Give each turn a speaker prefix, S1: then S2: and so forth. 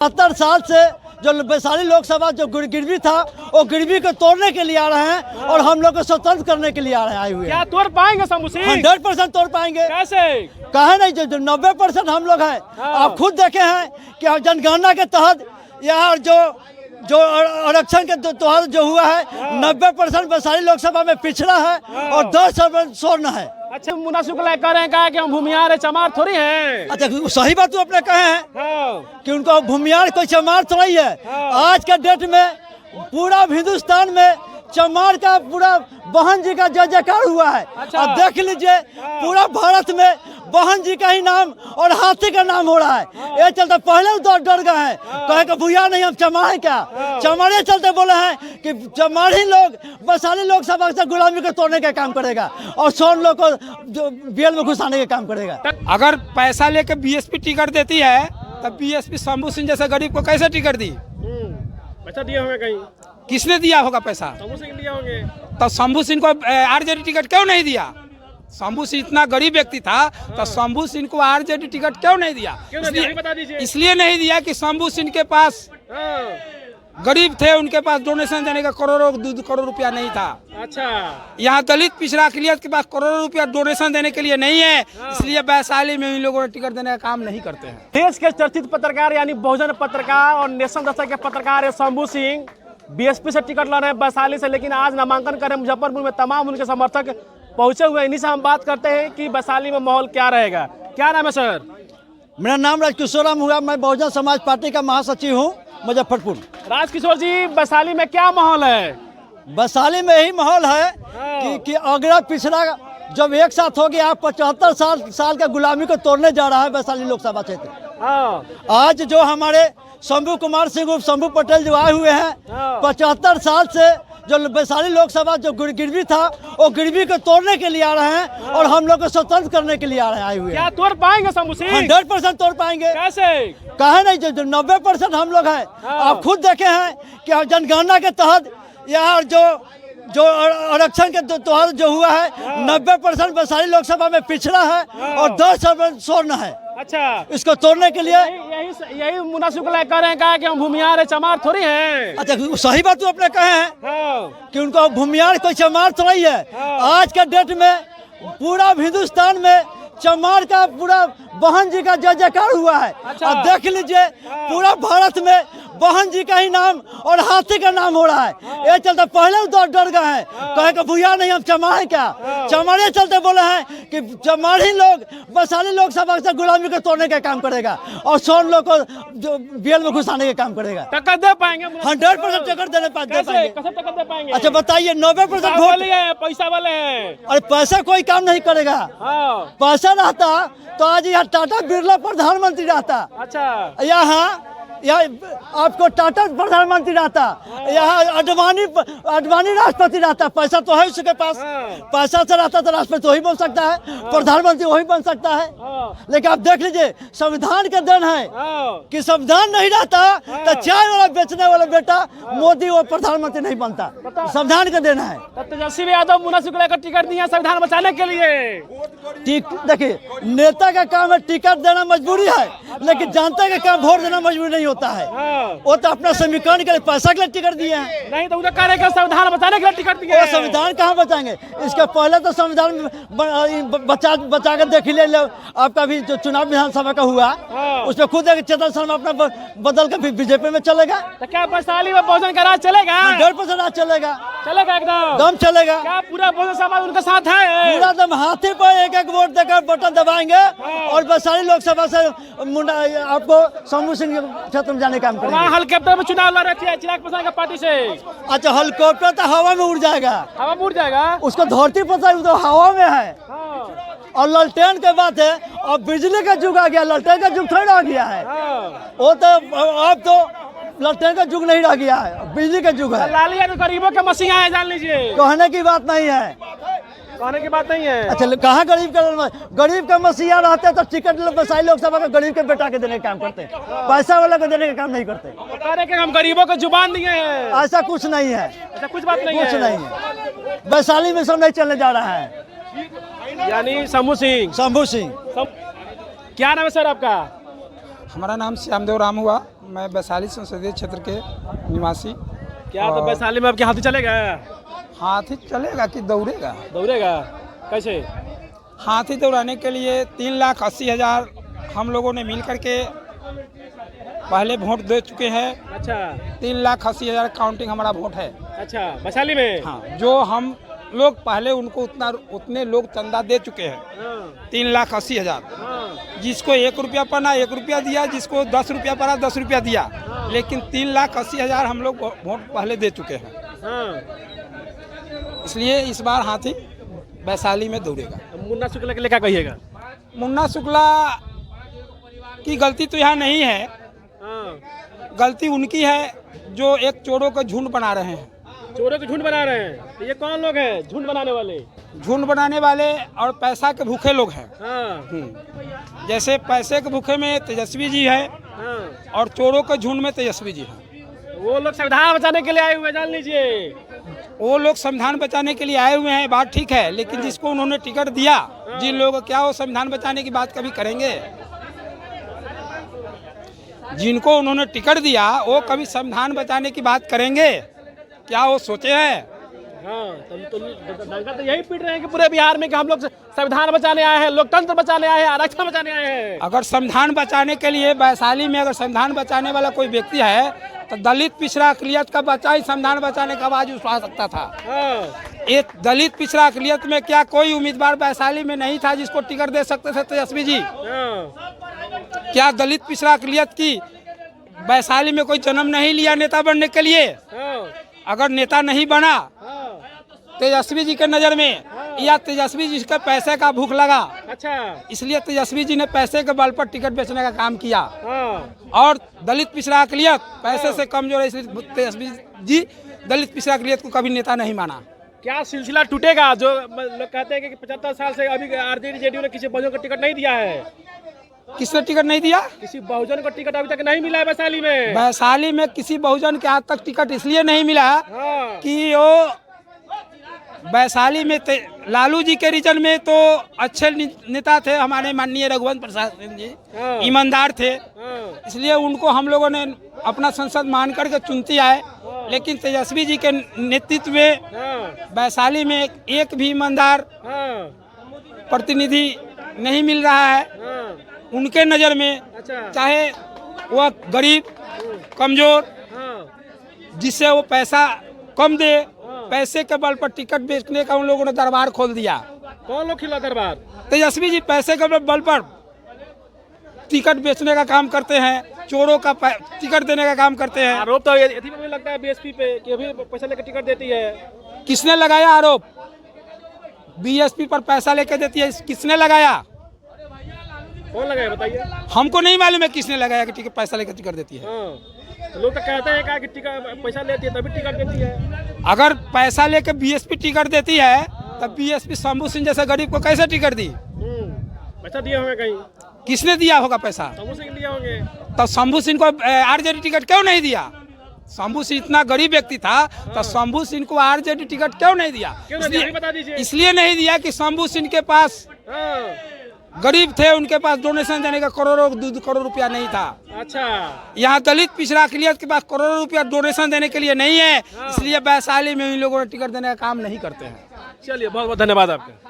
S1: 70 साल से जो वैशाली लोकसभा जो गिरवी था वो गिरवी को तोड़ने के लिए आ रहे हैं और हम लोग को स्वतंत्र करने के लिए आ रहे हैं आए हुए।
S2: क्या तोड़ पाएंगे शंभू सिंह?
S1: 100% तोड़ पाएंगे।
S2: कैसे?
S1: कहे नहीं, जो 90% हम लोग हैं। आप खुद देखे हैं कि जनगणना के तहत यहाँ जो आरक्षण के तहत जो हुआ है 90% वैशाली लोकसभा में पिछड़ा है और 10% स्वर्ण है।
S2: अच्छा, मुन्ना शुक्ला कह रहे हैं कि हम भूमिहार है, चमार थोड़ी हैं।
S1: अच्छा, सही बात तो अपने कहे हैं कि उनको भूमिहार कोई चमार तो नहीं है। आज के डेट में पूरा हिंदुस्तान में चमार का पूरा बहन जी का जय जयकार हुआ है।
S2: अच्छा।
S1: अब देख लीजिए पूरा भारत में बहन जी का ही नाम और हाथी का नाम हो रहा है। ये चलते पहले डर गए हैं, कहे कि भूया नहीं हम चमार है क्या। चमारे चलते बोले हैं कि चमार ही लोग वैशाली लोकसभा से गुलामी को तोड़ने का काम करेगा और सोन लोग को जेल में घुसाने का काम करेगा।
S3: अगर पैसा लेके बीएसपी टिकट देती है तब बीएसपी शंभू सिंह जैसे गरीब को कैसे टिकट दी?
S2: पैसा दिए होंगे कहीं।
S3: किसने दिया होगा पैसा?
S2: शंभू सिंह दिए होंगे।
S3: तो शंभू सिंह को आरजेडी टिकट क्यों नहीं दिया? शंभू सिंह इतना गरीब व्यक्ति था तो शंभू सिंह को आरजेडी टिकट क्यों नहीं दिया? इसलिए नहीं दिया कि शंभू सिंह के पास गरीब थे, उनके पास डोनेशन देने का करोड़ों 2 करोड़ रुपया नहीं था।
S2: अच्छा,
S3: यहाँ दलित पिछड़ा अखिलियत के पास करोड़ों रुपया डोनेशन देने के लिए नहीं है, इसलिए वैशाली में इन लोगों ने टिकट देने का काम नहीं करते हैं।
S2: देश के चर्चित पत्रकार यानी बहुजन पत्रकार और नेशन दशा के पत्रकार है शंभू सिंह, बीएसपी से टिकट लड़ रहे हैं वैशाली से, लेकिन आज नामांकन कर रहे हैं मुजफ्फरपुर में। तमाम उनके समर्थक पहुंचे हुए। इन्हीं से हम बात करते हैं कि वैशाली में माहौल क्या रहेगा। क्या नाम है सर?
S1: मेरा नाम राजकिशोर राम हुआ, मैं बहुजन समाज पार्टी का महासचिव हूँ मुजफ्फरपुर।
S2: राजकिशोर जी, वैशाली में क्या माहौल है?
S1: वैशाली में यही माहौल है कि अगला पिछड़ा जब एक साथ हो गया 75 साल के गुलामी को तोड़ने जा रहा है वैशाली लोकसभा क्षेत्र। आज जो हमारे शंभू कुमार सिंह उर्फ शंभू पटेल जो आए हुए हैं 75 साल से जो वैशाली लोकसभा जो गिरवी था वो गिरवी को तोड़ने के लिए आ रहे हैं और हम लोग को स्वतंत्र करने के लिए आ रहे हैं आए हुए।
S2: क्या तोड़ पाएंगे शंभू सिंह?
S1: 100% तोड़ पाएंगे।
S2: कैसे?
S1: कहे नहीं, जो 90% हम लोग हैं। आप खुद देखे हैं कि जनगणना के तहत यहाँ जो आरक्षण के तहत जो हुआ है 90% वैशाली लोकसभा में पिछड़ा है और 10% स्वर्ण है।
S2: अच्छा,
S1: इसको तोड़ने के लिए
S2: यही मुन्ना शुक्ला कह रहे हैं कि हम भूमिहार है, चमार थोड़ी हैं।
S1: अच्छा, सही बात तो अपने कहे हैं कि उनको भूमिहार कोई चमार तो नहीं है। आज के डेट में पूरा हिंदुस्तान में चमार का पूरा बहन जी का जय जयकार हुआ है। अब देख लीजिए पूरा भारत में बहन जी का ही नाम और हाथी का नाम हो रहा है। ये चलते पहले डर गए हैं, कहे कि भूया नहीं हम चमार है क्या। चमारे चलते बोले हैं कि चमार ही लोग वैशाली लोकसभा से गुलामी को तोड़ने का काम करेगा और सोन लोग को जेल में घुसाने का काम करेगा।
S2: टक्कर दे पाएंगे?
S1: 100% टक्कर देने पाएंगे।
S2: कैसे टक्कर दे पाएंगे?
S1: अच्छा बताइए, 90% वोट
S2: पैसा वाले हैं।
S1: अरे पैसा कोई काम नहीं करेगा। पैसा रहता तो आज यहाँ टाटा बिरला प्रधानमंत्री रहता।
S2: अच्छा,
S1: यहाँ आपको टाटा प्रधानमंत्री रहता, यहाँ अडवाणी राष्ट्रपति रहता। पैसा तो है उसके पास, पैसा से रहता तो राष्ट्रपति वही बन सकता है, प्रधानमंत्री वही बन सकता है। लेकिन आप देख लीजिए संविधान का देन है कि संविधान नहीं रहता तो चाय वाला बेचने वाला बेटा मोदी वो प्रधानमंत्री नहीं बनता। संविधान का देन है।
S2: तेजस्वी यादव मुन्ना शुक्ला को टिकट दिया संविधान बचाने के लिए।
S1: देखिए, नेता का काम है टिकट देना मजबूरी है, लेकिन जनता का काम वोट देना मजबूरी नहीं होता है। वो तो अपना समीकरण के लिए पैसा के लिए टिकट दिए हैं।
S2: नहीं तो उन्हें कह रहे हैं संविधान बचाने के लिए टिकट दिए।
S1: संविधान कहाँ बचाएंगे? इसके पहले तो संविधान बचा कर देख ले। आपका भी जो चुनाव विधानसभा का हुआ उसमें खुद चेतन शर्मा अपना बदल कर बीजेपी में चलेगा।
S2: तो क्या वैशाली में बहुजन का राज चलेगा?
S1: 100% राज चलेगा।
S2: चलेगा एकदम
S1: दम चलेगा।
S2: क्या पूरा बहुजन समाज उनके साथ है?
S1: पूरा दम हाथी पर एक वोट देकर बटन दबाएंगे और वैशाली लोकसभा से आपको शंभू सिंह क्षेत्र में जाने का काम करेंगे।
S2: हेलीकॉप्टर में चुनाव लड़ रही है चिराग पासवान की पार्टी से।
S1: अच्छा, हेलीकॉप्टर तो हवा में उड़ जाएगा।
S2: हवा में उड़ जाएगा? उसको
S1: धरती पर तो हवा में है। और ललटेन के बात है, और बिजली का युग आ गया, ललटेन का युग थोड़ा रह गया है। वो तो अब तो ललटेन का युग नहीं रह गया है, बिजली का युग है।
S2: लाली यादव गरीबों के मसीहा है, जान लीजिए।
S1: कहने की बात नहीं है,
S2: कहने की बात नहीं है।
S1: अच्छा, कहाँ गरीब का मसीहा रहते तो टिकट वैशाली लोकसभा का गरीब के बेटा के देने का काम करते, पैसा वाला को देने का काम नहीं करते।
S2: कह रहे कि हम गरीबों को जुबान दिए हैं।
S1: ऐसा कुछ नहीं है।
S2: ऐसा कुछ बात नहीं है।
S1: कुछ नहीं है। वैशाली में सब नहीं चलने जा रहा है।
S2: यानी शंभू सिंह।
S1: क्या
S2: नाम है सर आपका?
S3: हमारा नाम श्यामदेव राम हुआ, मैं वैशाली संसदीय क्षेत्र के निवासी।
S2: क्या तो वैशाली में आपके हाथी चलेगा?
S3: हाथी चलेगा कि दौड़ेगा?
S2: दौड़ेगा। कैसे?
S3: हाथी दौड़ाने के लिए 3,80,000 हम लोगों ने मिल करके पहले वोट दे चुके हैं।
S2: अच्छा।
S3: 3,80,000 काउंटिंग हमारा वोट है।
S2: अच्छा, वैशाली में?
S3: हाँ, जो हम लोग पहले उनको उतने लोग चंदा दे चुके हैं। 3,80,000। जिसको 1 रुपया पड़ा 1 रुपया दिया, जिसको 10 रुपया पड़ा 10 रुपया दिया, लेकिन 3,80,000 हम लोग वोट पहले दे चुके हैं। इसलिए इस बार हाथी वैशाली में दौड़ेगा।
S2: मुन्ना शुक्ला के लिए क्या कहिएगा?
S3: मुन्ना शुक्ला की गलती तो यहाँ नहीं है, गलती उनकी है जो एक चोरों का झुंड बना रहे हैं।
S2: चोरों के झुंड बना रहे हैं? तो ये कौन लोग हैं झुंड बनाने वाले?
S3: झुंड बनाने वाले और पैसा के भूखे लोग हैं। जैसे पैसे के भूखे में तेजस्वी जी है और चोरों के झुंड में तेजस्वी जी है।
S2: वो लोग संविधान बचाने के लिए आए हुए, जान लीजिए।
S3: वो लोग संविधान बचाने के लिए आए हुए हैं, बात ठीक है, लेकिन जिसको उन्होंने टिकट दिया, जिन लोगों, क्या वो संविधान बचाने की बात कभी करेंगे? जिनको उन्होंने टिकट दिया वो कभी संविधान बचाने की बात करेंगे? क्या वो सोचे हैं?
S2: तो डंका तो यही पीट रहे हैं कि पूरे बिहार में कि हम लोग संविधान बचाने आए हैं, लोकतंत्र बचाने आए हैं, आरक्षण बचाने आए हैं।
S3: अगर संविधान बचाने के लिए वैशाली में अगर संविधान बचाने वाला कोई व्यक्ति है तो दलित पिछड़ा अकलियत का बच्चा ही संविधान बचाने का आवाज उठा सकता था। एक दलित पिछड़ा अकलियत में क्या कोई उम्मीदवार वैशाली में नहीं था जिसको टिकट दे सकते थे तेजस्वी जी? क्या दलित पिछड़ा अकलियत की वैशाली में कोई जन्म नहीं लिया नेता बनने के लिए? अगर नेता नहीं बना तेजस्वी जी के नजर में, या तेजस्वी जी का पैसे का भूख लगा,
S2: अच्छा,
S3: इसलिए तेजस्वी जी ने पैसे के बल पर टिकट बेचने का काम किया। और दलित पिछड़ा अकलियत पैसे से कमजोर है, इसलिए तेजस्वी जी दलित पिछड़ा अकलियत को कभी नेता नहीं माना।
S2: क्या सिलसिला टूटेगा? जो लोग कहते हैं कि 75 साल से अभी आरजेडी जेडीयू ने किसी बहुजन को टिकट नहीं दिया है।
S3: किसने टिकट नहीं दिया?
S2: किसी बहुजन को टिकट अभी तक नहीं मिला है वैशाली में।
S3: वैशाली में किसी बहुजन के आज तक टिकट इसलिए नहीं मिला कि वो वैशाली में लालू जी के रीजन में तो अच्छे नेता थे, हमारे माननीय रघुवंश प्रसाद सिंह जी ईमानदार थे, इसलिए उनको हम लोगों ने अपना संसद मान करके चुनती आए। लेकिन तेजस्वी जी के नेतृत्व में वैशाली में एक भी ईमानदार प्रतिनिधि नहीं मिल रहा है उनके नज़र में। चाहे वह गरीब कमजोर, जिससे वो पैसा कम दे, पैसे के बल पर टिकट बेचने का उन लोगों ने दरबार खोल दिया।
S2: कौन लोग खिला दरबार?
S3: तेजस्वी जी पैसे के बल पर टिकट बेचने का काम करते हैं, चोरों का टिकट देने का काम करते हैं।
S2: आरोप तो ये भी लगता है बीएसपी पे कि अभी पैसा लेकर टिकट देती है।
S3: किसने लगाया आरोप? बीएसपी पर पैसा लेकर देती है, किसने लगाया?
S2: कौन लगाया बताइए?
S3: हमको नहीं मालूम है किसने लगाया कि टिकट पैसा लेकर टिकट देती है।
S2: लोग तो कहते हैं कि टिकट पैसा लेती है तभी टिकट देती है।
S3: अगर पैसा लेकर बीएसपी टिकट देती है तब बीएसपी शंभू सिंह जैसे गरीब को कैसे टिकट दी?
S2: पैसा दिए होंगे कहीं।
S3: किसने दिया होगा पैसा?
S2: शंभू सिंह दिया होंगे।
S3: तो शंभू सिंह को आरजेडी टिकट क्यों नहीं दिया? शंभू सिंह इतना गरीब व्यक्ति था तो शंभू सिंह को आरजेडी टिकट क्यों नहीं दिया? इसलिए नहीं दिया कि शंभू सिंह के पास गरीब थे, उनके पास डोनेशन देने का करोड़ों 2 करोड़ रुपया नहीं था।
S2: अच्छा,
S3: यहाँ दलित पिछड़ा अकलियत के पास करोड़ों रुपया डोनेशन देने के लिए नहीं है, इसलिए वैशाली में इन लोगों ने टिकट देने का काम नहीं करते हैं।
S2: चलिए, बहुत बहुत धन्यवाद आपका।